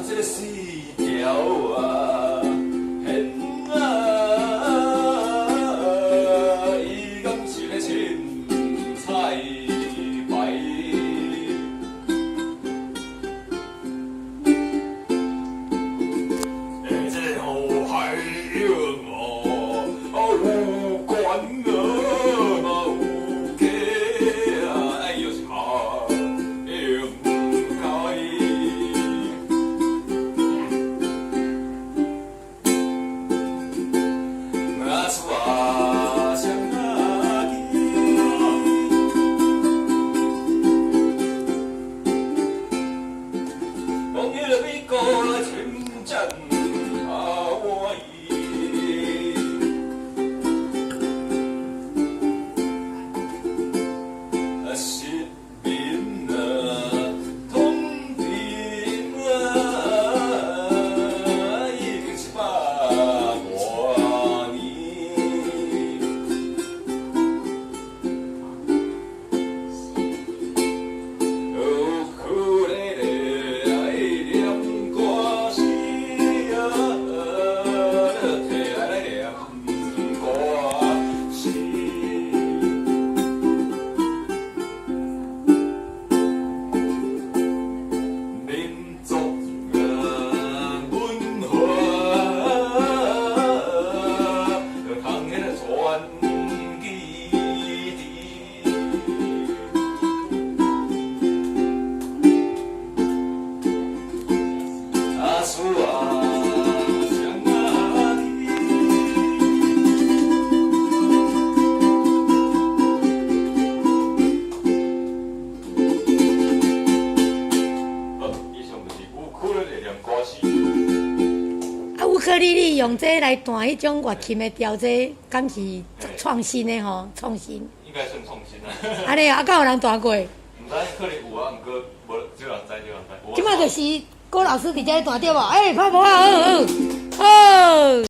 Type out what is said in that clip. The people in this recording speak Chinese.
这四条啊，hen啊，伊敢是咧凊彩排。这后海洋哦，有关啊，嘛有假啊，哎呦是下应该。乌克丽丽用这来弹迄种乐器的调，这敢是创新的吼？创新。应该算创新啊。安尼啊，敢有人弹过？唔知可能有啊，毋过无少人知，少人知。即摆就是郭老师伫遮弹对无？哎，拍无啊，好。